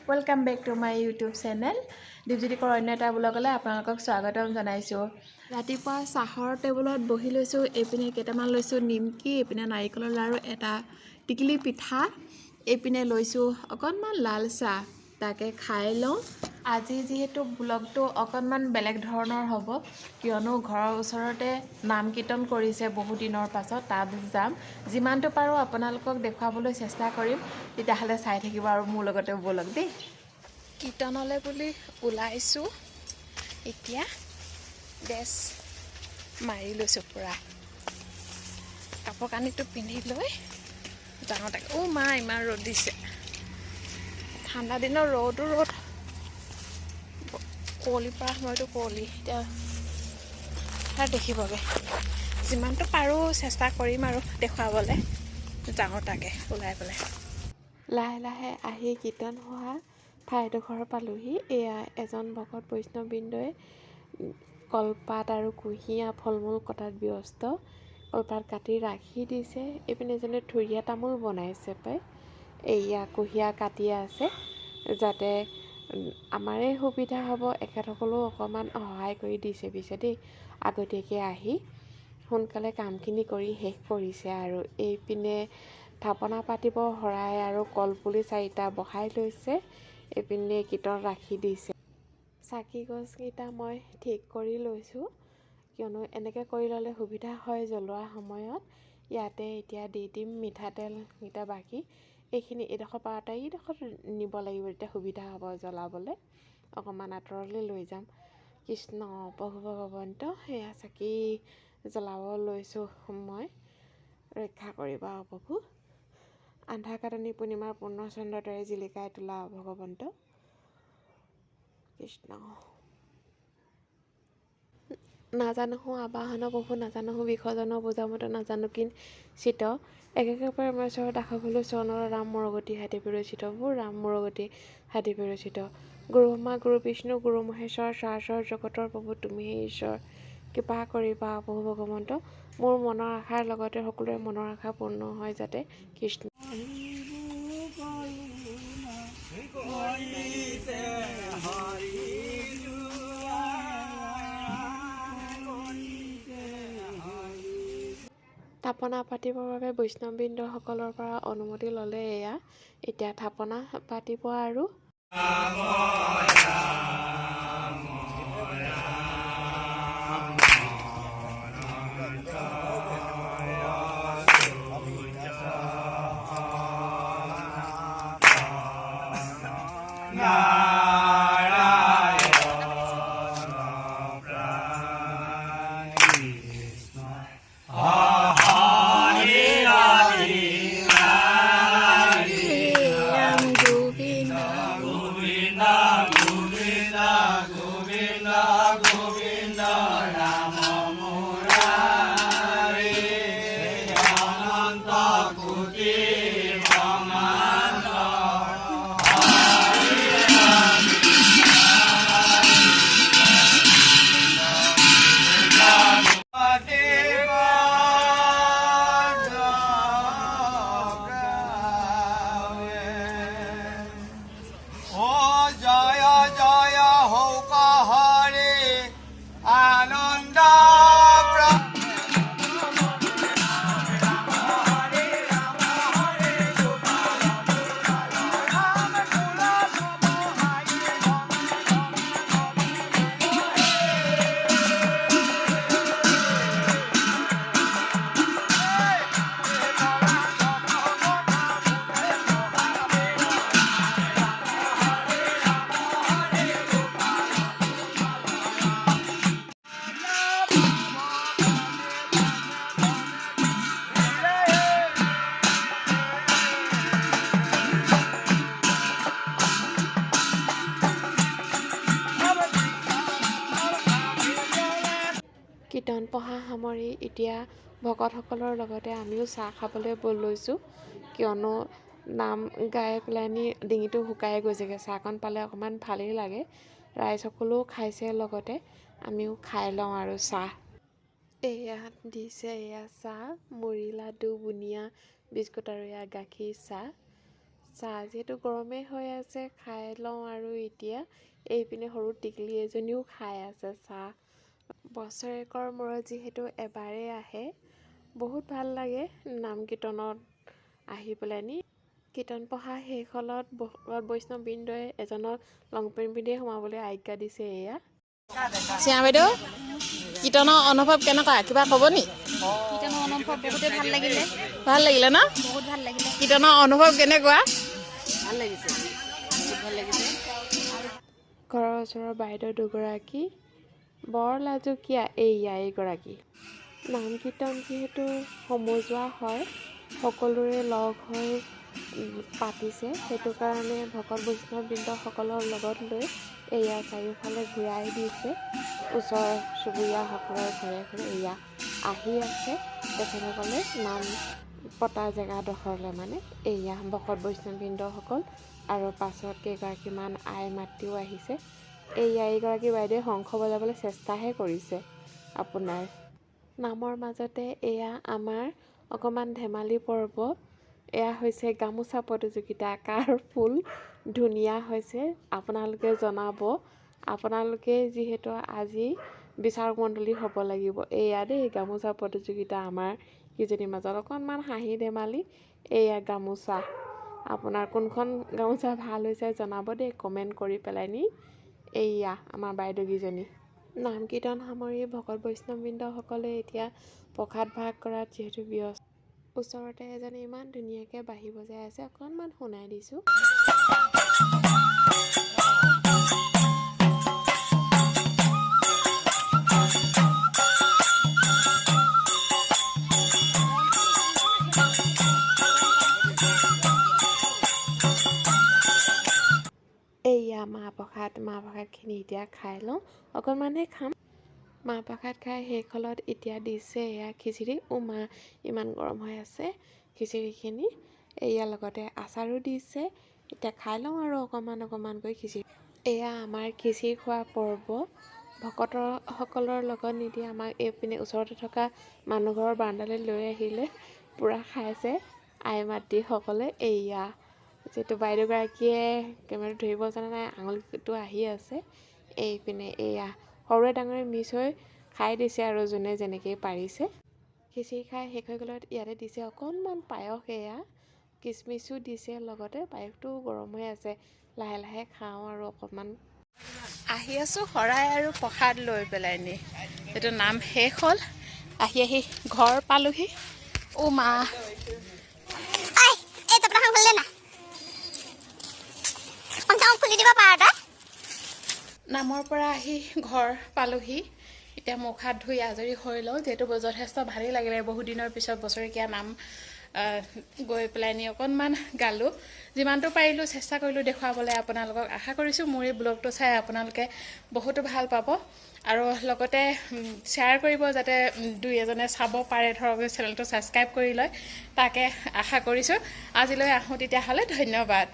Welcome back to my YouTube channel. দীপজ্যোতিকৰ অন্য এটা ব্লগলৈ আপোনালোকক স্বাগতম জনাইছোঁ। ৰাতিপুৱা চাহৰ টেবুলত বহি লৈছোঁ। এইপিনে কেইটামান লৈছোঁ নিমকি, এইপিনে নাৰিকলৰ লাৰু, এটা টিকলি পিঠা, এইপিনে লৈছোঁ অকণমান লাল চাহ। তাকে খাই লওঁ। আজি যিহেতু ব্লগটো অকণমান বেলেগ ধৰণৰ হ'ব, কিয়নো ঘৰৰ ওচৰতে নাম কীৰ্তন কৰিছে বহু দিনৰ পাছত, তাত যাম। যিমানটো পাৰোঁ আপোনালোকক দেখুৱাবলৈ চেষ্টা কৰিম। তেতিয়াহ'লে চাই থাকিব আৰু মোৰ লগতে ব'লক দেই। কীৰ্তনলৈ বুলি ওলাইছোঁ। এতিয়া ড্ৰেছ মাৰি লৈছোঁ পূৰা। কাপোৰ কানিটো পিন্ধি লৈ যাওঁ তাকে। মা ইমান ৰ'দ দিছে। ঠাণ্ডা দিনৰ ৰ'দ কুঁৱলীৰ পৰা সময়তো কুঁৱলী। এতিয়া দেখিবগৈ। যিমানটো পাৰোঁ চেষ্টা কৰিম আৰু দেখুৱাবলৈ। যাওঁ তাকে ওলাই পেলাই। লাহে লাহে আহি কীৰ্তন হোৱা ঠাইডোখৰ পালোহি। এয়া এজন ভকত বৈষ্ণৱবৃন্দই কলপাত আৰু কুঁহিয়া ফল মূল কটাত ব্যস্ত। কলপাত কাটি ৰাখি দিছে। এইপিনে এজনে থুৰীয়া তামোল বনাইছে পাই। এয়া কুঁহিয়া কাটি আছে, যাতে আমাৰে সুবিধা হ'ব। এখেতসকলেও অকণমান সহায় কৰি দিছে পিছে দেই। আগতীয়াকৈ আহি সোনকালে কামখিনি কৰি শেষ কৰিছে। আৰু এইপিনে থাপনা পাতিব শৰাই আৰু কলপুলি 4টা বহাই লৈছে। এইপিনে কীৰ্তন ৰাখি দিছে। চাকি গছকেইটা মই ঠিক কৰি লৈছোঁ, কিয়নো এনেকৈ কৰি ল'লে সুবিধা হয় জ্বলোৱাৰ সময়ত। ইয়াতে এতিয়া দি দিম মিঠাতেলকেইটা বাকী। এইখিনি এইডোখৰ পাৰতে এইডোখৰত নিব লাগিব, তেতিয়া সুবিধা হ'ব জ্বলাবলৈ। অকণমান আঁতৰলৈ লৈ যাম। কৃষ্ণ প্ৰভু ভগৱন্ত, সেয়া চাকি জ্বলাব লৈছোঁ মই। ৰক্ষা কৰিবা প্ৰভু। আন্ধাৰ কাটনি পূৰ্ণিমাৰ পূৰ্ণচন্দ্ৰৰ দৰে জিলিকাই তোলা ভগৱন্ত কৃষ্ণ। নাজানোহো আবাহন প্ৰভু, নাজানোহো বিসৰ্জন বুজামত, নাজানো কিন চিত। একেবাৰে পৰমেশ্বৰৰ দাস হলো চৰণৰ ৰাম মৰগতি হাতী বিৰচিত। মোৰ ৰাম মৰগতি হাতী বিৰচিত। গুৰু ব্ৰহ্মা গুৰু বিষ্ণু গুৰু মহেশ্বৰ, চৰাচৰ জগতৰ প্ৰভু তুমিহে ঈশ্বৰ। কৃপা কৰিবা প্ৰভু ভগৱন্ত। মোৰ মনৰ আশাৰ লগতে সকলোৰে মনৰ আশা পূৰ্ণ হয় যাতে। কৃষ্ণ। থাপনা পাতিবৰ বাবে বৈষ্ণৱবৃন্দসকলৰ পৰা অনুমতি ল'লে। এয়া এতিয়া থাপনা পাতিব আৰু কীৰ্তন পঢ়া সামৰি এতিয়া ভকতসকলৰ লগতে আমিও চাহ খাবলৈ লৈছোঁ, কিয়নো নাম গাই পেলাইনি ডিঙিটো শুকাই গৈছেগৈ। চাহকণ পালে অকণমান ভালেই লাগে। ৰাইজসকলেও খাইছে, লগতে আমিও খাই লওঁ আৰু চাহ। এয়া দিছে, এয়া চাহ, মুড়ি লাডু বুনিয়া বিস্কুট আৰু এয়া গাখীৰ চাহ। চাহ যিহেতু গৰমেই হৈ আছে খাই লওঁ আৰু এতিয়া এইপিনে সৰু টিকলি এজনীও খাই আছে চাহ। বছৰেকৰ মূৰত যিহেতু এবাৰেই আহে, বহুত ভাল লাগে নাম কীৰ্তনত আহি পেলাইনি। কীৰ্তন পঢ়া শেষ হ'লত বৈষ্ণৱবৃন্দই এজনক লং পেণ্ট পিন্ধিয়ে সোমাবলৈ আজ্ঞা দিছে। এয়া চিয়া বাইদেউ, কীৰ্তনৰ অনুভৱ কেনেকুৱা কিবা ক'ব নি? কীৰ্তনৰ অনুভৱ বহুতেই ভাল লাগিলে। ভাল লাগিলে ন? বহুত ভাল লাগিলে। কীৰ্তনৰ অনুভৱ কেনেকুৱা? ভাল লাগিছে, বহুত ভাল লাগিছে। ঘৰৰ ওচৰৰ বাইদেউ দুগৰাকী বৰ লাজুকীয়া। এইগৰাকী নাম কীৰ্তন যিহেতু সমজুৱা হয়, সকলোৰে লগ হৈ পাতিছে, সেইটো কাৰণে ভকত বৈষ্ণৱবৃন্দসকলৰ লগত লৈ এয়া চাৰিওফালে ঘূৰাই দিছে। ওচৰ চুবুৰীয়াসকলৰ ঘৰে ঘৰে এয়া আহি আছে তেখেতসকলে নাম পতা জেগাডোখৰলৈ। মানে এয়া ভকত বৈষ্ণৱবৃন্দসকল আৰু পাছত কেইগৰাকীমান আই মাতৃও আহিছে। এইগৰাকী বাইদেৱে শংখ বজাবলৈ চেষ্টাহে কৰিছে। আপোনাৰ নামৰ মাজতে এয়া আমাৰ অকণমান ধেমালি পৰ্ব। এয়া হৈছে গামোচা প্ৰতিযোগিতা। কাৰ ফুল ধুনীয়া হৈছে আপোনালোকে জনাব। আপোনালোকে যিহেতু আজি বিচাৰক মণ্ডলী হ'ব লাগিব। এয়া দেই গামোচা প্ৰতিযোগিতা আমাৰ কিজনীৰ মাজত অকণমান হাঁহি ধেমালি। এয়া গামোচা, আপোনাৰ কোনখন গামোচা ভাল হৈছে জনাব দেই, কমেণ্ট কৰি পেলাই নি। এয়া আমাৰ বাইদেউকেইজনী নাম কীৰ্তন সামৰি ভকত বৈষ্ণৱবৃন্দসকলে এতিয়া প্ৰসাদ ভাগ কৰাত যিহেতু ব্যস্ত। ওচৰতে এজনে ইমান ধুনীয়াকৈ বাঁহী বজাই আছে, অকণমান শুনাই দিছোঁ। এয়া মাহ প্ৰসাদখিনি এতিয়া খাই লওঁ, অকণমানহে খাম। মাহ প্ৰসাদ খাই শেষ হ'লত এতিয়া দিছে এয়া খিচিৰি। মা ইমান গৰম হৈ আছে খিচিৰিখিনি। এয়া লগতে আচাৰো দিছে। এতিয়া খাই লওঁ আৰু অকণমানকৈ খিচিৰি। এয়া আমাৰ খিচিৰি খোৱা পৰ্ব। ভকতসকলৰ লগত নিদি আমাক এইপিনে ওচৰতে থকা মানুহঘৰৰ বাৰান্দালৈ লৈ আহিলে। পূৰা খাইছে আই মাতৃসকলে। এয়া যিহেতু বাইদেউগৰাকীয়ে কেমেৰাটো ধৰিব জনা নাই, আঙুলিটো আহি আছে এইপিনে। এয়া সৰুৱে ডাঙৰে মিছ হৈ খাই দিছে আৰু যোনে যেনেকৈ পাৰিছে। খিচিৰি খাই শেষ হৈ গ'লত ইয়াতে দিছে অকণমান পায়স। এয়া কিচমিচো দিছে লগতে। পায়সটো গৰম হৈ আছে, লাহে লাহে খাওঁ আৰু অকণমান। আহি আছোঁ শৰাই আৰু প্ৰসাদ লৈ পেলাই নি। এইটো নাম শেষ হ'ল, আহি ঘৰ পালোহি। মা নামৰ পৰা আহি ঘৰ পালোহি। এতিয়া মুখ হাত ধুই আজৰি হৈ লওঁ, যিহেতু যথেষ্ট ভালেই লাগিলে। বহুত দিনৰ পিছত বছৰেকীয়া নাম গৈ পেলাই নি অকণমান গালোঁ। যিমানটো পাৰিলোঁ চেষ্টা কৰিলোঁ দেখুৱাবলৈ আপোনালোকক। আশা কৰিছোঁ মোৰ এই ব্লগটো চাই আপোনালোকে বহুতো ভাল পাব আৰু লগতে শ্বেয়াৰ কৰিব, যাতে দুই এজনে চাব পাৰে। ধৰক চেনেলটো ছাবস্ক্ৰাইব কৰি লয়, তাকে আশা কৰিছোঁ। আজিলৈ আহোঁ তেতিয়াহ'লে, ধন্যবাদ।